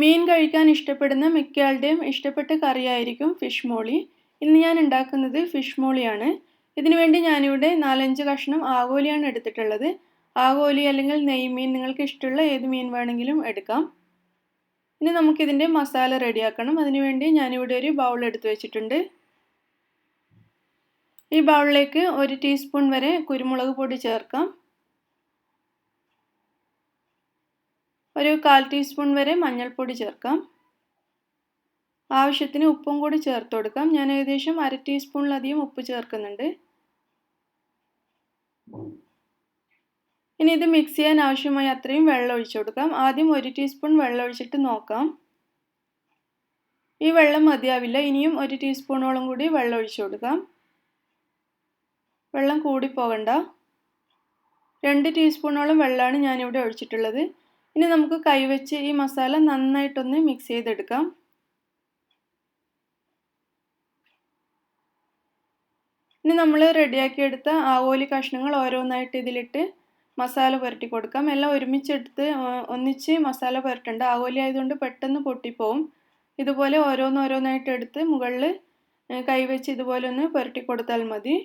മീൻ കഴിക്കാൻ ഇഷ്ടപ്പെടുന്ന മിക്കയാളുടെയും ഇഷ്ടപ്പെട്ട കറിയായിരിക്കും ഫിഷ് മോളി. ഇന്ന് ഞാൻ ഉണ്ടാക്കുന്നത് ഫിഷ് മോളിയാണ്. ഇതിനുവേണ്ടി ഞാനിവിടെ 4-5 കഷ്ണം ആവോലിയാണ് എടുത്തിട്ടുള്ളത്. ആവോലി അല്ലെങ്കിൽ നെയ്മീൻ, നിങ്ങൾക്ക് ഇഷ്ടമുള്ള ഏത് മീൻ വേണമെങ്കിലും എടുക്കാം. ഇനി നമുക്കിതിൻ്റെ മസാല റെഡിയാക്കണം. അതിനുവേണ്ടി ഞാനിവിടെ ഒരു ബൗൾ എടുത്ത് വെച്ചിട്ടുണ്ട്. ഈ ബൗളിലേക്ക് 1 ടീസ്പൂൺ വരെ കുരുമുളക് പൊടി ചേർക്കാം. ഒരു 1/4 ടീസ്പൂൺ വരെ മഞ്ഞൾപ്പൊടി ചേർക്കാം. ആവശ്യത്തിന് ഉപ്പും കൂടി ചേർത്ത് കൊടുക്കാം. ഞാൻ ഏകദേശം 1/2 ടീസ്പൂണിലധികം ഉപ്പ് ചേർക്കുന്നുണ്ട്. ഇനി ഇത് മിക്സ് ചെയ്യാൻ ആവശ്യമായ അത്രയും വെള്ളം ഒഴിച്ചു കൊടുക്കാം. ആദ്യം 1 ടീസ്പൂൺ വെള്ളം ഒഴിച്ചിട്ട് നോക്കാം. ഈ വെള്ളം മതിയാവില്ല. ഇനിയും 1 ടീസ്പൂണോളം കൂടി വെള്ളം ഒഴിച്ചു കൊടുക്കാം. വെള്ളം കൂടി പോകണ്ട. 2 ടീസ്പൂണോളം വെള്ളമാണ് ഞാനിവിടെ ഒഴിച്ചിട്ടുള്ളത്. ഇനി നമുക്ക് കൈവച്ച് ഈ മസാല നന്നായിട്ടൊന്ന് മിക്സ് ചെയ്തെടുക്കാം. ഇനി നമ്മൾ റെഡിയാക്കിയെടുത്ത ആവോലി കഷ്ണങ്ങൾ ഓരോന്നായിട്ട് ഇതിലിട്ട് മസാല പുരട്ടി കൊടുക്കാം. എല്ലാം ഒരുമിച്ചെടുത്ത് ഒന്നിച്ച് മസാല പുരട്ടണ്ട. ആവോലി ആയതുകൊണ്ട് പെട്ടെന്ന് പൊട്ടിപ്പോവും. ഇതുപോലെ ഓരോന്നോരോന്നായിട്ട് എടുത്ത് മുകളിൽ കൈവച്ച് ഇതുപോലെ ഒന്ന് പുരട്ടി കൊടുത്താൽ മതി.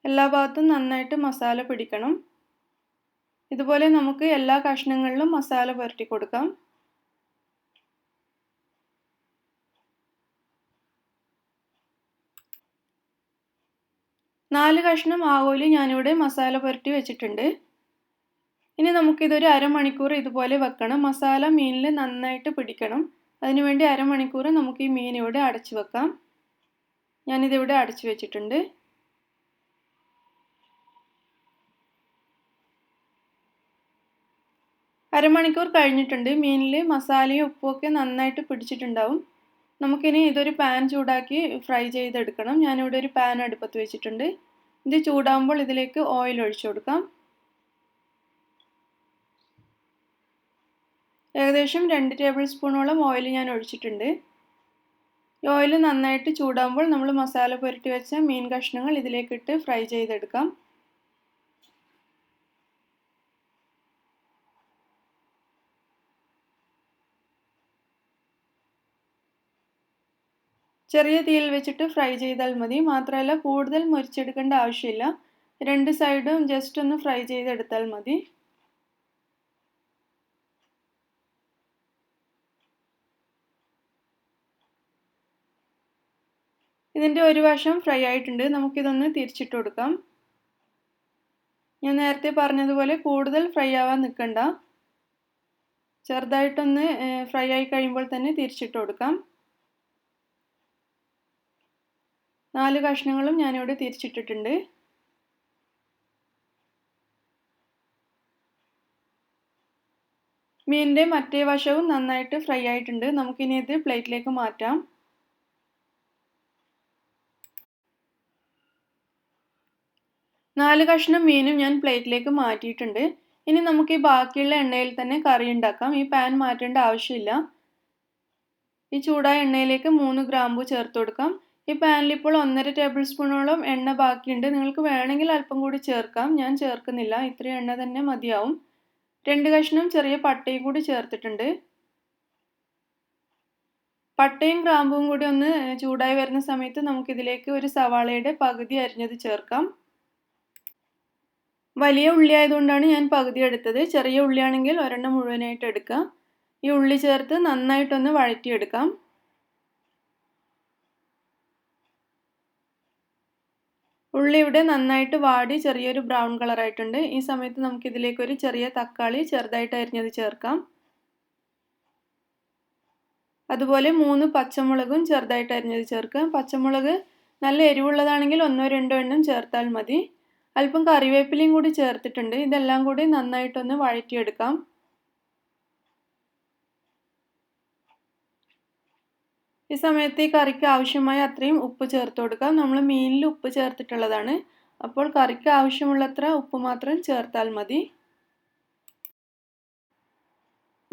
എല്ലാ ഭാഗത്തും നന്നായിട്ട് മസാല പിടിക്കണം. ഇതുപോലെ നമുക്ക് എല്ലാ കഷ്ണങ്ങളിലും മസാല പുരട്ടി കൊടുക്കാം. നാല് കഷ്ണം ആവോലി ഞാനിവിടെ മസാല പുരട്ടി വെച്ചിട്ടുണ്ട്. ഇനി നമുക്കിതൊരു അരമണിക്കൂർ ഇതുപോലെ വെക്കണം. മസാല മീനിൽ നന്നായിട്ട് പിടിക്കണം. അതിനുവേണ്ടി അരമണിക്കൂർ നമുക്ക് ഈ മീൻ ഇവിടെ അടച്ചു വെക്കാം. ഞാനിതിവിടെ അടച്ചു വെച്ചിട്ടുണ്ട്. അരമണിക്കൂർ കഴിഞ്ഞിട്ടുണ്ട്. മീനിൽ മസാലയും ഉപ്പുമൊക്കെ നന്നായിട്ട് പിടിച്ചിട്ടുണ്ടാവും. നമുക്കിനി ഇതൊരു പാൻ ചൂടാക്കി ഫ്രൈ ചെയ്തെടുക്കണം. ഞാനിവിടെ ഒരു പാൻ അടുപ്പത്ത് വെച്ചിട്ടുണ്ട്. ഇത് ചൂടാകുമ്പോൾ ഇതിലേക്ക് ഓയിൽ ഒഴിച്ചു കൊടുക്കാം. ഏകദേശം 2 ടേബിൾ സ്പൂണോളം ഓയിൽ ഞാൻ ഒഴിച്ചിട്ടുണ്ട്. ഈ ഓയിൽ നന്നായിട്ട് ചൂടാകുമ്പോൾ നമ്മൾ മസാല പുരട്ടി വെച്ച മീൻ കഷ്ണങ്ങൾ ഇതിലേക്കിട്ട് ഫ്രൈ ചെയ്തെടുക്കാം. ചെറിയ തീയിൽ വെച്ചിട്ട് ഫ്രൈ ചെയ്താൽ മതി. മാത്രമല്ല കൂടുതൽ മുരിച്ചെടുക്കേണ്ട ആവശ്യമില്ല. 2 സൈഡും ജസ്റ്റ് ഒന്ന് ഫ്രൈ ചെയ്തെടുത്താൽ മതി. ഇതിൻ്റെ ഒരു വശം ഫ്രൈ ആയിട്ടുണ്ട്. നമുക്കിതൊന്ന് തിരിച്ചിട്ട് കൊടുക്കാം. ഞാൻ നേരത്തെ പറഞ്ഞതുപോലെ കൂടുതൽ ഫ്രൈ ആവാൻ നിൽക്കണ്ട. ചെറുതായിട്ടൊന്ന് ഫ്രൈ ആയി കഴിയുമ്പോൾ തന്നെ തിരിച്ചിട്ട് കൊടുക്കാം. 4 കഷ്ണങ്ങളും ഞാനിവിടെ തിരിച്ചിട്ടിട്ടുണ്ട്. മീനിൻ്റെ മറ്റേ വശവും നന്നായിട്ട് ഫ്രൈ ആയിട്ടുണ്ട്. നമുക്കിനി ഇത് പ്ലേറ്റിലേക്ക് മാറ്റാം. നാല് കഷ്ണം മീനും ഞാൻ പ്ലേറ്റിലേക്ക് മാറ്റിയിട്ടുണ്ട്. ഇനി നമുക്ക് ഈ ബാക്കിയുള്ള എണ്ണയിൽ തന്നെ കറി ഉണ്ടാക്കാം. ഈ പാൻ മാറ്റേണ്ട ആവശ്യമില്ല. ഈ ചൂടായ എണ്ണയിലേക്ക് 3 ഗ്രാമ്പു ചേർത്ത് കൊടുക്കാം. ഈ പാനിൽ ഇപ്പോൾ 1.5 ടേബിൾ സ്പൂണോളം എണ്ണ ബാക്കിയുണ്ട്. നിങ്ങൾക്ക് വേണമെങ്കിൽ അല്പം കൂടി ചേർക്കാം. ഞാൻ ചേർക്കുന്നില്ല. ഇത്രയും എണ്ണ തന്നെ മതിയാവും. 2 കഷ്ണം ചെറിയ പട്ടയും കൂടി ചേർത്തിട്ടുണ്ട്. പട്ടയും ഗ്രാമ്പും കൂടി ഒന്ന് ചൂടായി വരുന്ന സമയത്ത് നമുക്കിതിലേക്ക് ഒരു സവാളയുടെ പകുതി അരിഞ്ഞത് ചേർക്കാം. വലിയ ഉള്ളി ആയതുകൊണ്ടാണ് ഞാൻ പകുതി എടുത്തത്. ചെറിയ ഉള്ളിയാണെങ്കിൽ ഒരെണ്ണം മുഴുവനായിട്ട് എടുക്കുക. ഈ ഉള്ളി ചേർത്ത് നന്നായിട്ടൊന്ന് വഴറ്റിയെടുക്കാം. ഉള്ളി ഇവിടെ നന്നായിട്ട് വാടി ചെറിയൊരു ബ്രൗൺ കളറായിട്ടുണ്ട്. ഈ സമയത്ത് നമുക്കിതിലേക്ക് ഒരു ചെറിയ തക്കാളി ചെറുതായിട്ട് അരിഞ്ഞത് ചേർക്കാം. അതുപോലെ 3 പച്ചമുളകും ചെറുതായിട്ട് അരിഞ്ഞത് ചേർക്കാം. പച്ചമുളക് നല്ല എരിവുള്ളതാണെങ്കിൽ 1-2 എണ്ണം ചേർത്താൽ മതി. അല്പം കറിവേപ്പിലയും കൂടി ചേർത്തിട്ടുണ്ട്. ഇതെല്ലാം കൂടി നന്നായിട്ടൊന്ന് വഴറ്റിയെടുക്കാം. ഈ സമയത്ത് ഈ കറിക്ക് ആവശ്യമായ അത്രയും ഉപ്പ് ചേർത്ത് കൊടുക്കാം. നമ്മൾ മീനിൽ ഉപ്പ് ചേർത്തിട്ടുള്ളതാണ്. അപ്പോൾ കറിക്ക് ആവശ്യമുള്ളത്ര ഉപ്പ് മാത്രം ചേർത്താൽ മതി.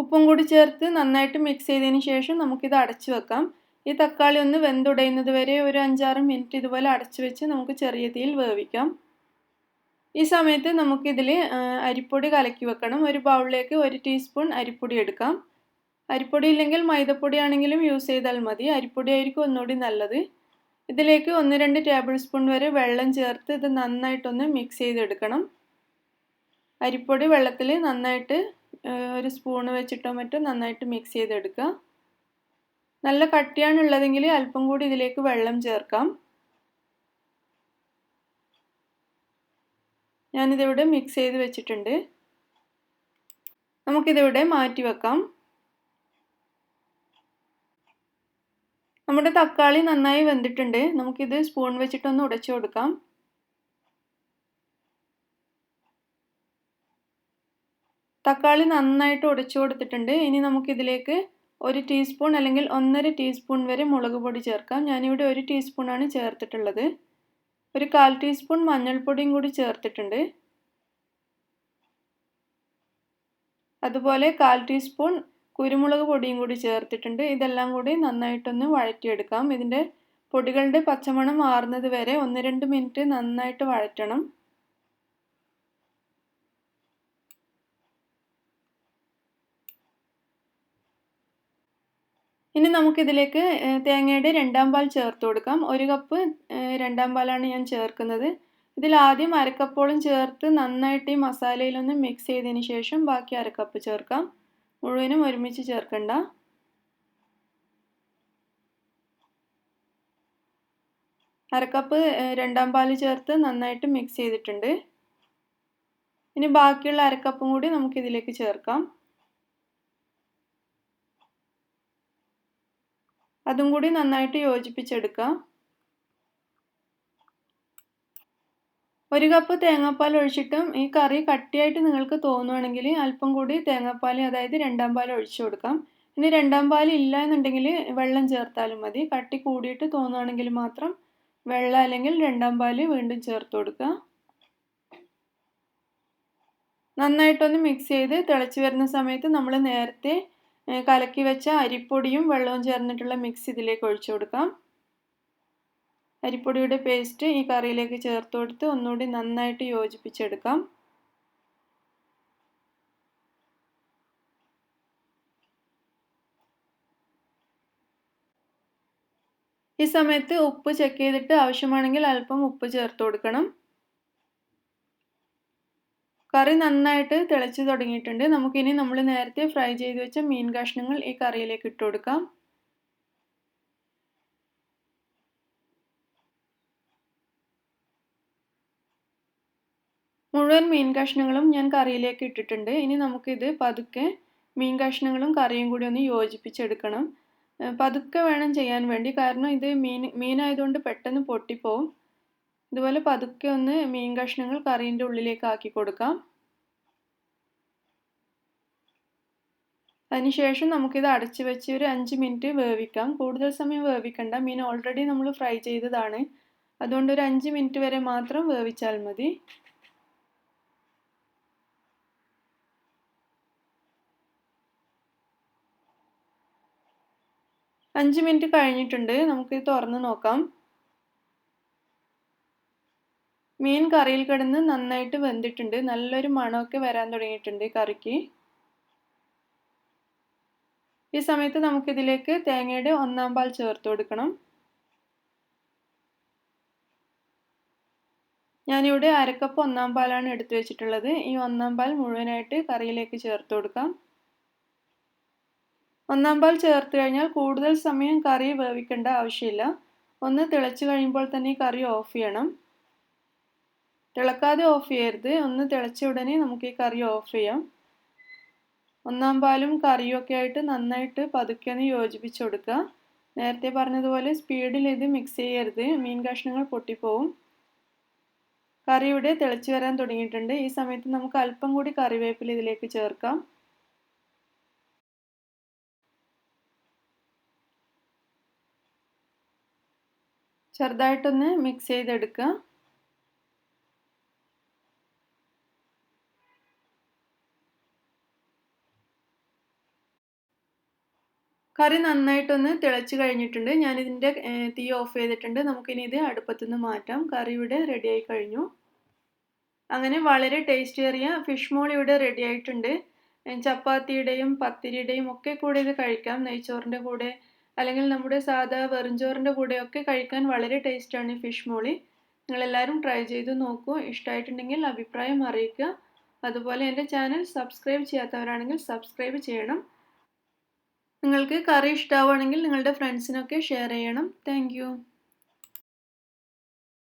ഉപ്പും കൂടി ചേർത്ത് നന്നായിട്ട് മിക്സ് ചെയ്തതിന് ശേഷം നമുക്കിത് അടച്ചു വെക്കാം. ഈ തക്കാളി ഒന്ന് വെന്തുടയുന്നത് വരെ ഒരു 5-6 മിനിറ്റ് ഇതുപോലെ അടച്ചു വെച്ച് നമുക്ക് ചെറിയ തീയിൽ വേവിക്കാം. ഈ സമയത്ത് നമുക്കിതിൽ അരിപ്പൊടി കലക്കി വെക്കണം. ഒരു ബൗളിലേക്ക് 1 ടീസ്പൂൺ അരിപ്പൊടി എടുക്കാം. അരിപ്പൊടി ഇല്ലെങ്കിൽ മൈദപ്പൊടി ആണെങ്കിലും യൂസ് ചെയ്താൽ മതി. അരിപ്പൊടി ആയിരിക്കും ഒന്നുകൂടി നല്ലത്. ഇതിലേക്ക് 1-2 ടേബിൾ സ്പൂൺ വരെ വെള്ളം ചേർത്ത് ഇത് നന്നായിട്ടൊന്ന് മിക്സ് ചെയ്തെടുക്കണം. അരിപ്പൊടി വെള്ളത്തിൽ നന്നായിട്ട് ഒരു സ്പൂൺ വെച്ചിട്ടോ മറ്റോ നന്നായിട്ട് മിക്സ് ചെയ്തെടുക്കുക. നല്ല കട്ടിയാണുള്ളതെങ്കിൽ അല്പം കൂടി ഇതിലേക്ക് വെള്ളം ചേർക്കാം. ഞാനിതിവിടെ മിക്സ് ചെയ്ത് വെച്ചിട്ടുണ്ട്. നമുക്കിതിവിടെ മാറ്റി വെക്കാം. നമ്മുടെ തക്കാളി നന്നായി വെന്തിട്ടുണ്ട്. നമുക്കിത് സ്പൂൺ വെച്ചിട്ടൊന്ന് ഉടച്ചു കൊടുക്കാം. തക്കാളി നന്നായിട്ട് ഉടച്ചു കൊടുത്തിട്ടുണ്ട്. ഇനി നമുക്കിതിലേക്ക് 1 ടീസ്പൂൺ അല്ലെങ്കിൽ 1.5 ടീസ്പൂൺ വരെ മുളക് പൊടി ചേർക്കാം. ഞാനിവിടെ 1 ടീസ്പൂണാണ് ചേർത്തിട്ടുള്ളത്. ഒരു 1/4 ടീസ്പൂൺ മഞ്ഞൾപ്പൊടിയും കൂടി ചേർത്തിട്ടുണ്ട്. അതുപോലെ 1/4 ടീസ്പൂൺ കുരുമുളക് പൊടിയും കൂടി ചേർത്തിട്ടുണ്ട്. ഇതെല്ലാം കൂടി നന്നായിട്ടൊന്ന് വഴറ്റിയെടുക്കാം. ഇതിൻ്റെ പൊടികളുടെ പച്ചമണം മാറുന്നത് വരെ 1-2 മിനിറ്റ് നന്നായിട്ട് വഴറ്റണം. ഇനി നമുക്കിതിലേക്ക് തേങ്ങയുടെ 2-ാം പാൽ ചേർത്ത് കൊടുക്കാം. 1 കപ്പ് 2-ാം പാലാണ് ഞാൻ ചേർക്കുന്നത്. ഇതിൽ ആദ്യം 1/2 കപ്പോളം ചേർത്ത് നന്നായിട്ട് ഈ മസാലയിലൊന്ന് മിക്സ് ചെയ്തതിന് ശേഷം ബാക്കി 1/2 കപ്പ് ചേർക്കാം. മുഴുവനും ഒരുമിച്ച് ചേർക്കണ്ട. 1/2 കപ്പ് 2-ാം പാൽ ചേർത്ത് നന്നായിട്ട് മിക്സ് ചെയ്തിട്ടുണ്ട്. ഇനി ബാക്കിയുള്ള 1/2 കപ്പും കൂടി നമുക്കിതിലേക്ക് ചേർക്കാം. അതും കൂടി നന്നായിട്ട് യോജിപ്പിച്ചെടുക്കാം. 1 കപ്പ് തേങ്ങാപ്പാൽ ഒഴിച്ചിട്ടും ഈ കറി കട്ടിയായിട്ട് നിങ്ങൾക്ക് തോന്നുകയാണെങ്കിൽ അല്പം കൂടി തേങ്ങാപ്പാൽ, അതായത് 2-ാം പാൽ ഒഴിച്ചു കൊടുക്കാം. ഇനി 2-ാം പാൽ ഇല്ല എന്നുണ്ടെങ്കിൽ വെള്ളം ചേർത്താലും മതി. കട്ടി കൂടിയിട്ട് തോന്നുകയാണെങ്കിൽ മാത്രം വെള്ളം അല്ലെങ്കിൽ 2-ാം പാൽ വീണ്ടും ചേർത്ത് കൊടുക്കുക. നന്നായിട്ടൊന്ന് മിക്സ് ചെയ്ത് തിളച്ച് വരുന്ന സമയത്ത് നമ്മൾ നേരത്തെ കലക്കി വെച്ച അരിപ്പൊടിയും വെള്ളവും ചേർന്നിട്ടുള്ള മിക്സ് ഇതിലേക്ക് ഒഴിച്ചു കൊടുക്കാം. അരിപ്പൊടിയുടെ പേസ്റ്റ് ഈ കറിയിലേക്ക് ചേർത്ത് കൊടുത്ത് ഒന്നുകൂടി നന്നായിട്ട് യോജിപ്പിച്ചെടുക്കാം. ഈ സമയത്ത് ഉപ്പ് ചെക്ക് ചെയ്തിട്ട് ആവശ്യമാണെങ്കിൽ അല്പം ഉപ്പ് ചേർത്ത് കൊടുക്കണം. കറി നന്നായിട്ട് തിളച്ച് തുടങ്ങിയിട്ടുണ്ട്. നമുക്കിനി നമ്മൾ നേരത്തെ ഫ്രൈ ചെയ്ത് വെച്ച മീൻ കഷ്ണങ്ങൾ ഈ കറിയിലേക്ക് ഇട്ട് കൊടുക്കാം. മുഴുവൻ മീൻ കഷ്ണങ്ങളും ഞാൻ കറിയിലേക്ക് ഇട്ടിട്ടുണ്ട്. ഇനി നമുക്കിത് പതുക്കെ മീൻ കഷ്ണങ്ങളും കറിയും കൂടി ഒന്ന് യോജിപ്പിച്ചെടുക്കണം. പതുക്കെ വേണം ചെയ്യാൻ വേണ്ടി, കാരണം ഇത് മീനായതുകൊണ്ട് പെട്ടെന്ന് പൊട്ടിപ്പോവും. ഇതുപോലെ പതുക്കെ ഒന്ന് മീൻ കഷ്ണങ്ങൾ കറീൻ്റെ ഉള്ളിലേക്ക് ആക്കി കൊടുക്കാം. അതിനുശേഷം നമുക്കിത് അടച്ച് വെച്ച് ഒരു 5 മിനിറ്റ് വേവിക്കാം. കൂടുതൽ സമയം വേവിക്കണ്ട. മീൻ ഓൾറെഡി നമ്മൾ ഫ്രൈ ചെയ്തതാണ്. അതുകൊണ്ട് ഒരു 5 മിനിറ്റ് വരെ മാത്രം വേവിച്ചാൽ മതി. 5 മിനിറ്റ് കഴിഞ്ഞിട്ടുണ്ട്. നമുക്കിത് തുറന്ന് നോക്കാം. മീൻ കറിയിൽ കിടന്ന് നന്നായിട്ട് വെന്തിട്ടുണ്ട്. നല്ലൊരു മണമൊക്കെ വരാൻ തുടങ്ങിയിട്ടുണ്ട് കറിക്ക്. ഈ സമയത്ത് നമുക്കിതിലേക്ക് തേങ്ങയുടെ 1-ാം പാൽ ചേർത്ത് കൊടുക്കണം. ഞാനിവിടെ 1/2 കപ്പ് 1-ാം പാലാണ് എടുത്തു വെച്ചിട്ടുള്ളത്. ഈ 1-ാം പാൽ മുഴുവനായിട്ട് കറിയിലേക്ക് ചേർത്ത് കൊടുക്കാം. 1-ാം പാൽ ചേർത്ത് കഴിഞ്ഞാൽ കൂടുതൽ സമയം കറി വേവിക്കേണ്ട ആവശ്യമില്ല. ഒന്ന് തിളച്ച് കഴിയുമ്പോൾ തന്നെ കറി ഓഫ് ചെയ്യണം. തിളക്കാതെ ഓഫ് ചെയ്യരുത്. ഒന്ന് തിളച്ച ഉടനെ നമുക്ക് ഈ കറി ഓഫ് ചെയ്യാം. 1-ാം പാലും കറിയും ഒക്കെ ആയിട്ട് നന്നായിട്ട് പതുക്കെ ഒന്ന് യോജിപ്പിച്ച് കൊടുക്കുക. നേരത്തെ പറഞ്ഞതുപോലെ സ്പീഡിൽ ഇത് മിക്സ് ചെയ്യരുത്. മീൻ കഷ്ണങ്ങൾ പൊട്ടിപ്പോവും. കറി ഇവിടെ തിളച്ച് വരാൻ തുടങ്ങിയിട്ടുണ്ട്. ഈ സമയത്ത് നമുക്ക് അല്പം കൂടി കറിവേപ്പില ഇതിലേക്ക് ചേർക്കാം. ചെറുതായിട്ടൊന്ന് മിക്സ് ചെയ്തെടുക്കുക. കറി നന്നായിട്ടൊന്ന് തിളച്ച് കഴിഞ്ഞിട്ടുണ്ട്. ഞാനിതിൻ്റെ തീ ഓഫ് ചെയ്തിട്ടുണ്ട്. നമുക്കിനി ഇത് അടുപ്പത്തുനിന്ന് മാറ്റാം. കറി ഇവിടെ റെഡിയായി കഴിഞ്ഞു. അങ്ങനെ വളരെ ടേസ്റ്റിയേറിയ ഫിഷ് മോളി ഇവിടെ റെഡി ആയിട്ടുണ്ട്. ചപ്പാത്തിയുടെയും പത്തിരിയുടെയും ഒക്കെ കൂടെ ഇത് കഴിക്കാം. നെയ്ച്ചോറിൻ്റെ കൂടെ അല്ലെങ്കിൽ നമ്മുടെ സാധാ വെറുംചോറിൻ്റെ കൂടെയൊക്കെ കഴിക്കാൻ വളരെ ടേസ്റ്റാണ് ഈ ഫിഷ് മോളി. നിങ്ങളെല്ലാവരും ട്രൈ ചെയ്ത് നോക്കൂ. ഇഷ്ടമായിട്ടുണ്ടെങ്കിൽ അഭിപ്രായം അറിയിക്കുക. അതുപോലെ എൻ്റെ ചാനൽ സബ്സ്ക്രൈബ് ചെയ്യാത്തവരാണെങ്കിൽ സബ്സ്ക്രൈബ് ചെയ്യണം. നിങ്ങൾക്ക് കറി ഇഷ്ടമാവുകയാണെങ്കിൽ നിങ്ങളുടെ ഫ്രണ്ട്സിനൊക്കെ ഷെയർ ചെയ്യണം. താങ്ക്